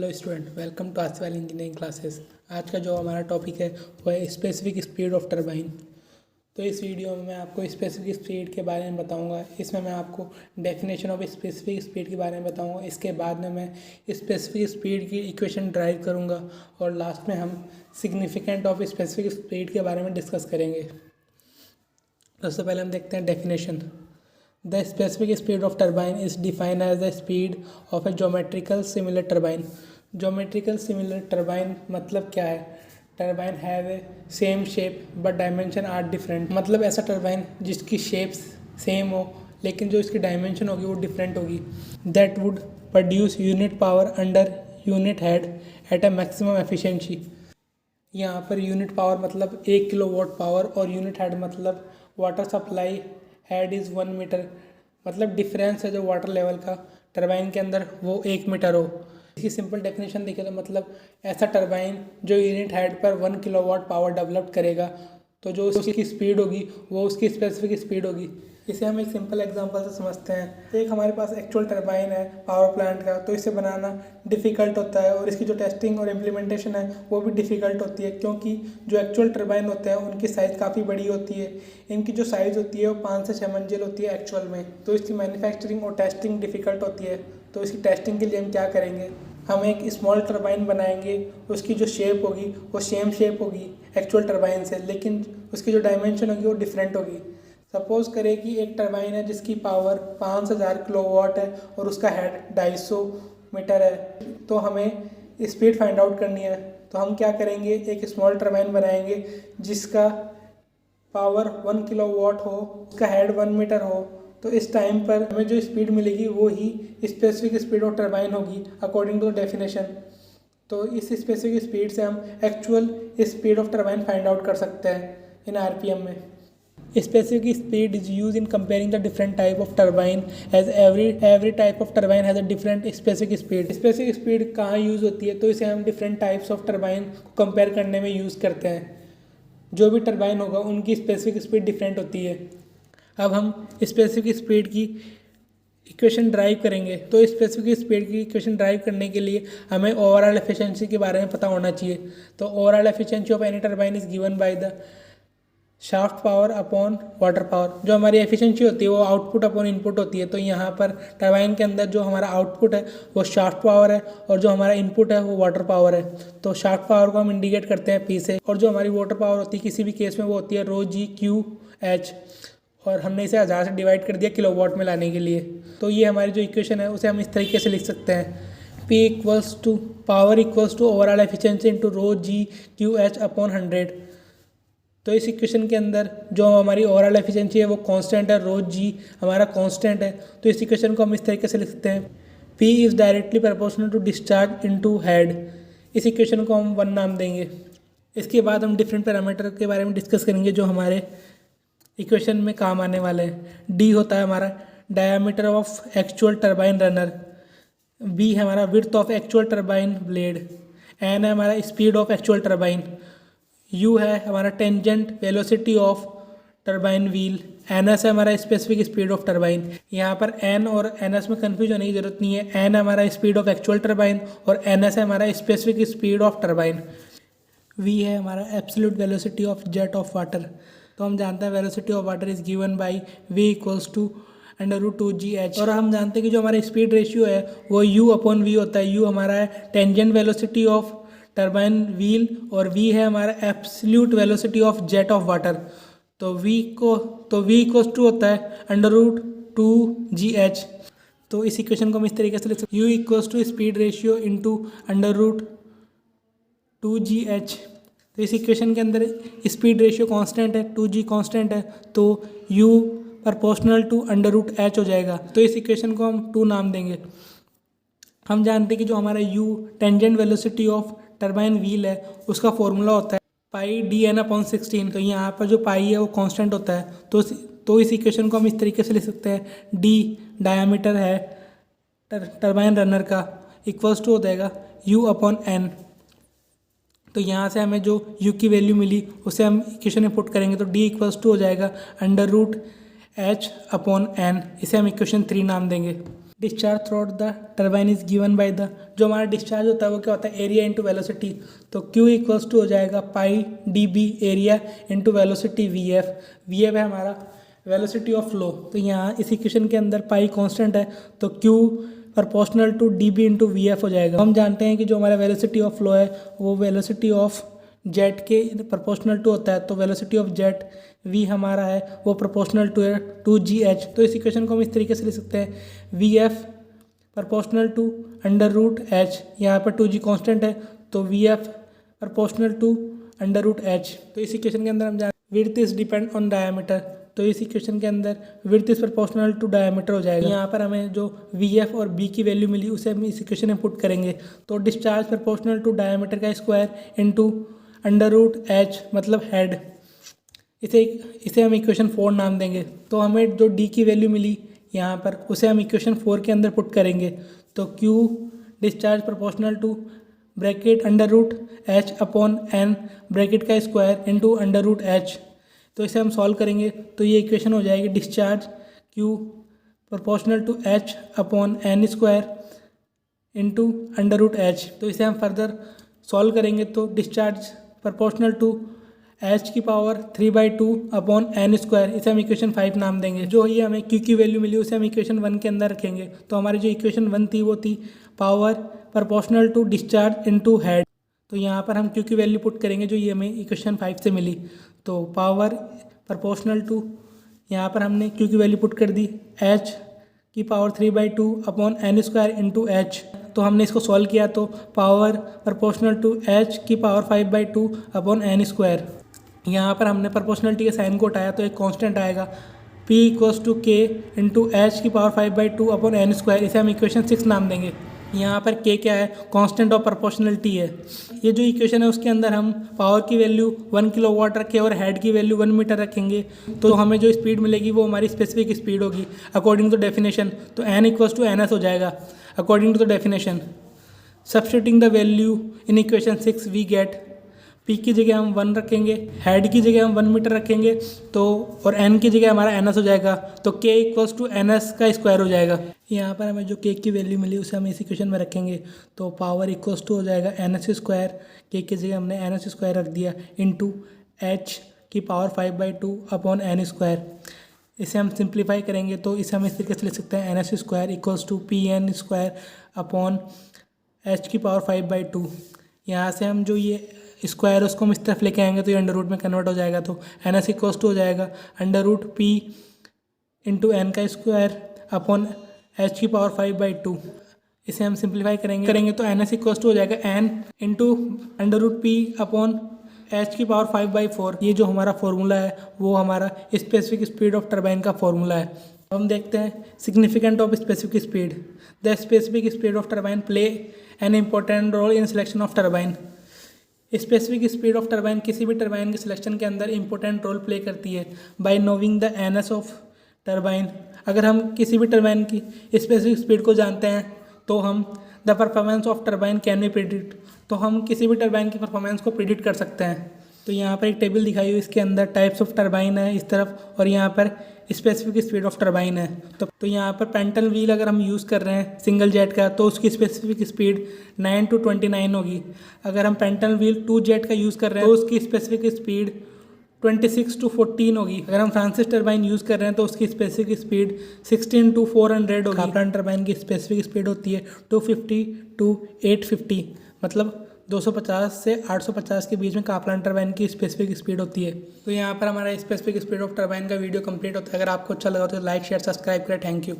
Hello student, welcome to Asif engineering classes. आज का जो हमारा टॉपिक है वो है स्पेसिफिक स्पीड ऑफ टरबाइन। तो इस वीडियो में मैं आपको स्पेसिफिक स्पीड के बारे में बताऊंगा। इसमें मैं आपको डेफिनेशन ऑफ स्पेसिफिक स्पीड के बारे में बताऊंगा। इसके बाद में मैं स्पेसिफिक स्पीड की इक्वेशन ड्राइव करूंगा और लास्ट में हम सिग्निफिकेंट ऑफ स्पेसिफिक स्पीड के बारे में डिस्कस करेंगे। सबसे पहले हम देखते हैं definition. The specific speed of turbine is defined as the speed of a geometrical similar turbine. Geometrical similar turbine मतलब क्या है? Turbine have a same shape but dimension are different. मतलब ऐसा टर्बाइन जिसकी शेप्स सेम हो लेकिन जो इसकी डायमेंशन होगी वो डिफरेंट होगी। That would produce unit power under unit head at a maximum efficiency. यहाँ पर यूनिट पावर मतलब 1 किलोवाट पावर और यूनिट हेड मतलब water supply head is 1 metre. मतलब डिफरेंस है जो वाटर लेवल का टरबाइन के अंदर वो 1 मीटर हो। इसकी सिंपल डेफिनेशन देखें तो मतलब ऐसा टरबाइन जो यूनिट हेड पर 1 किलोवाट पावर डेवलप करेगा तो जो उसकी स्पीड होगी वो उसकी स्पेसिफिक स्पीड होगी। इसे हम एक सिंपल एग्जांपल से समझते हैं। एक हमारे पास एक्चुअल टरबाइन है पावर प्लांट का, तो इसे बनाना डिफ़िकल्ट होता है और इसकी जो टेस्टिंग और इम्प्लीमेंटेशन है वो भी डिफ़िकल्ट होती है, क्योंकि जो एक्चुअल टरबाइन होते हैं उनकी साइज़ काफ़ी बड़ी होती है। इनकी जो साइज़ होती है वो 5 से 6 मंजिल होती है एक्चुअल में, तो इसकी मैन्युफैक्चरिंग और टेस्टिंग डिफ़िकल्ट होती है। तो इसकी टेस्टिंग के लिए हम क्या करेंगे, हम एक स्मॉल टरबाइन बनाएंगे। उसकी जो शेप होगी वो सेम शेप होगी एक्चुअल टरबाइन से, लेकिन उसकी जो डायमेंशन होगी वो डिफरेंट होगी। सपोज करें कि एक टरबाइन है जिसकी पावर 5000 किलोवाट है और उसका हेड 250 मीटर है, तो हमें स्पीड फाइंड आउट करनी है। तो हम क्या करेंगे, एक स्मॉल टरबाइन बनाएंगे जिसका पावर 1 किलोवाट हो, उसका हेड 1 मीटर हो। तो इस टाइम पर हमें जो स्पीड मिलेगी वो ही स्पेसिफिक स्पीड ऑफ टरबाइन होगी अकॉर्डिंग टू द डेफिनेशन। तो इस स्पेसिफिक स्पीड से हम actual speed of turbine find out कर सकते हैं इन आरपीएम में। Specific speed is used in comparing the different type of turbine, as every type of turbine has a different specific speed. Specific speed कहाँ use होती है, तो इसे हम different types of turbine को कंपेयर करने में यूज़ करते हैं। जो भी टरबाइन होगा उनकी स्पेसिफिक स्पीड डिफरेंट होती है। अब हम स्पेसिफिक स्पीड की इक्वेशन ड्राइव करेंगे। तो स्पेसिफिक स्पीड की इक्वेशन ड्राइव करने के लिए हमें ओवरऑल एफिशिएंसी के बारे में पता होना चाहिए। तो overall efficiency of any turbine is given by the shaft power upon water power. जो हमारी एफिशिएंसी होती है वो आउटपुट अपॉन इनपुट होती है। तो यहाँ पर टरबाइन के अंदर जो हमारा आउटपुट है वो शाफ्ट पावर है और जो हमारा इनपुट है वो वाटर पावर है। तो शाफ्ट पावर को हम इंडिकेट करते हैं P से, और जो हमारी वाटर पावर होती है किसी भी केस में वो होती है ρg/Q/h, और हमने इसे 1000 से डिवाइड कर दिया किलोवाट में लाने के लिए। तो ये हमारी जो इक्वेशन है उसे हम इस तरीके से लिख सकते हैं, P equals to power equals to overall efficiency into ρg/Q/h upon 100। तो इस इक्वेशन के अंदर जो हमारी ओवरऑल एफिशिएंसी है वो कांस्टेंट है, ρg हमारा कांस्टेंट है। तो इस इक्वेशन को हम इस तरीके से लिख सकते हैं, P is directly proportional to discharge into head. इस इक्वेशन को हम 1 नाम देंगे। इसके बाद हम डिफरेंट पैरामीटर के बारे में डिस्कस करेंगे जो हमारे इक्वेशन में काम आने वाले हैं। D होता है हमारा diameter of actual turbine runner, B है हमारा width of actual turbine blade, N है हमारा speed of actual turbine, U है हमारा tangent velocity of turbine wheel, NS है हमारा स्पेसिफिक स्पीड ऑफ टरबाइन। यहाँ पर N और NS में कन्फ्यूज होने की जरूरत नहीं है। N है हमारा स्पीड ऑफ एक्चुअल टरबाइन और NS है हमारा specific speed of turbine. V है हमारा absolute velocity of jet of water. तो हम जानते हैं velocity of water is given by V equals to √2gh। और हम जानते हैं कि जो हमारा स्पीड रेशियो है वो U अपॉन V होता है। U हमारा है tangent velocity of turbine wheel और V है हमारा absolute velocity of jet of water. तो V इक्वल्स टू होता है √2gh। तो इस इक्वेशन को हम इस तरीके से लिख सकते हैं, U equals to speed ratio into √2gh। तो इस इक्वेशन के अंदर स्पीड रेशियो कांस्टेंट है, 2g कांस्टेंट है, तो U प्रोपोर्शनल टू √h हो जाएगा। तो इस इक्वेशन को हम 2 नाम देंगे। हम जानते हैं कि जो हमारा U tangent velocity of turbine wheel है उसका फॉर्मूला होता है πdn/16। तो यहाँ पर जो पाई है वो कांस्टेंट होता है। तो इस इक्वेशन को हम इस तरीके से लिख सकते हैं, D डायमीटर है टरबाइन रनर का इक्वल्स टू हो जाएगा U/n। तो यहाँ से हमें जो U की वैल्यू मिली उसे हम इक्वेशन में पुट करेंगे, तो D इक्वल्स टू हो जाएगा √h/n। इसे हम इक्वेशन 3 नाम देंगे। Discharge through the turbine is given by the, जो हमारा डिस्चार्ज होता है वो क्या होता है, एरिया इंटू वेलोसिटी। तो Q इक्वल्स टू हो जाएगा पाई dB area into velocity VF। VF है हमारा वेलोसिटी ऑफ फ्लो। तो यहाँ इस इक्वेशन के अंदर पाई कांस्टेंट है, तो Q proportional to dB into VF हो जाएगा। हम जानते हैं कि जो हमारा वेलोसिटी ऑफ फ्लो है वो वेलोसिटी ऑफ जेट के प्रोपोर्शनल टू होता है। तो वेलोसिटी ऑफ जेट v हमारा है वो प्रोपोर्शनल टू GH। तो इस इक्वेशन को हम इस तरीके से लिख सकते हैं VF proportional to under root H, यहाँ पर 2G कांस्टेंट है तो VF proportional to under root H। तो इस इक्वेशन के अंदर हम जान width is depend on diameter, तो इस इक्वेशन के अंदर width is proportional to diameter हो जाएगा। यहाँ पर हमें जो VF और B की वैल्यू मिली उसे हम इस इक्वेशन में पुट करेंगे। तो डिस्चार्ज प्रोपोर्शनल टू डायमीटर का square into under root H मतलब हेड, इसे हम इक्वेशन 4 नाम देंगे। तो हमें जो D की वैल्यू मिली यहाँ पर उसे हम इक्वेशन 4 के अंदर पुट करेंगे। तो Q discharge proportional to bracket under root H upon N bracket का square into under root H। तो इसे हम सॉल्व करेंगे तो ये इक्वेशन हो जाएगी discharge Q proportional to H upon N square into under root H। तो इसे हम फर्दर सॉल्व करेंगे तो डिस्चार्ज प्रोपोर्शनल टू H की पावर 3/2 अपॉन N स्क्वायर, इसे हम इक्वेशन 5 नाम देंगे। जो ये हमें Q की वैल्यू मिली उसे हम इक्वेशन 1 के अंदर रखेंगे। तो हमारी जो इक्वेशन 1 थी वो थी power proportional to discharge into head. तो यहाँ पर हम Q की वैल्यू पुट करेंगे जो ये हमें इक्वेशन 5 से मिली। तो पावर प्रोपोर्शनल टू, यहाँ पर हमने Q की वैल्यू पुट कर दी H की power 3/2 upon N square into H। तो हमने इसको सॉल्व किया तो पावर प्रोपोर्शनल टू H की पावर 5/2 अपॉन N स्क्वायर। यहाँ पर हमने प्रोपोर्शनलिटी के साइन को हटाया तो एक कांस्टेंट आएगा P equals to K into H की पावर 5/2 अपॉन N स्क्वायर, इसे हम इक्वेशन 6 नाम देंगे। यहाँ पर K क्या है, कांस्टेंट ऑफ प्रोपोर्शनलिटी है। ये जो इक्वेशन है उसके अंदर हम पावर की वैल्यू 1 किलोवाट रखें और हेड की वैल्यू 1 मीटर रखेंगे तो हमें जो स्पीड मिलेगी वो हमारी स्पेसिफिक स्पीड होगी अकॉर्डिंग टू डेफिनेशन। तो N इक्वल्स टू NS हो जाएगा according to the definition. Substituting the value in equation 6 we get P की जगह हम 1 रखेंगे, हेड की जगह हम 1 मीटर रखेंगे तो और N की जगह हमारा NS हो जाएगा। तो K इक्वल्स टू NS का स्क्वायर हो जाएगा। यहाँ पर हमें जो K की वैल्यू मिली उसे हम इस इक्वेशन में रखेंगे तो पावर इक्वल्स टू हो जाएगा NS स्क्वायर, K की जगह हमने NS स्क्वायर रख दिया इंटू H की पावर 5/2 अपॉन N स्क्वायर। इसे हम सिंप्लीफाई करेंगे तो इसे हम इस तरीके से लिख सकते हैं NS square equals to PN square upon H की पावर 5/2। यहाँ से हम जो ये स्क्वायर उसको हम इस तरफ लेके आएंगे तो ये अंडर रूट में कन्वर्ट हो जाएगा। तो NS इक्वल्स टू हो जाएगा under root P into N का स्क्वायर अपॉन H की पावर 5/2। इसे हम सिंप्लीफाई करेंगे तो NS इक्वल्स टू हो जाएगा N into under root P upon H की पावर 5/4। ये जो हमारा फॉर्मूला है वो हमारा स्पेसिफिक स्पीड ऑफ टरबाइन का फॉर्मूला है। हम देखते हैं significant of specific speed. The specific speed of turbine play an important role in selection of turbine. Specific speed of turbine किसी भी टरबाइन के सिलेक्शन के अंदर इंपॉर्टेंट रोल प्ले करती है by knowing the NS of turbine. अगर हम किसी भी टरबाइन की स्पेसिफिक स्पीड को जानते हैं तो हम the performance of turbine can be predict, तो हम किसी भी टरबाइन की परफॉर्मेंस को प्रिडिक्ट कर सकते हैं। तो यहाँ पर एक टेबल दिखाई हुई, इसके अंदर टाइप्स ऑफ टरबाइन है इस तरफ और यहाँ पर स्पेसिफिक स्पीड ऑफ टरबाइन है। तो यहाँ पर पेंटल व्हील अगर हम यूज़ कर रहे हैं सिंगल जेट का तो उसकी स्पेसिफिक स्पीड 9 to 29 होगी। अगर हम पेंटल व्हील 2 जेट का यूज़ कर रहे हैं तो उसकी स्पेसिफिक स्पीड 26 to 14 होगी। अगर हम फ्रांसिस टरबाइन यूज़ कर रहे हैं तो उसकी स्पेसिफिक स्पीड 16 to 400 होगी। कापलान टरबाइन की स्पेसिफिक स्पीड होती है 250 to 850, मतलब 250 से 850 के बीच में कापलान टरबाइन की स्पेसिफिक स्पीड होती है। तो यहाँ पर हमारा स्पेसिफिक स्पीड ऑफ टरबाइन का वीडियो कंप्लीट होता है। अगर आपको अच्छा लगा तो लाइक शेयर सब्सक्राइब करें। Thank you.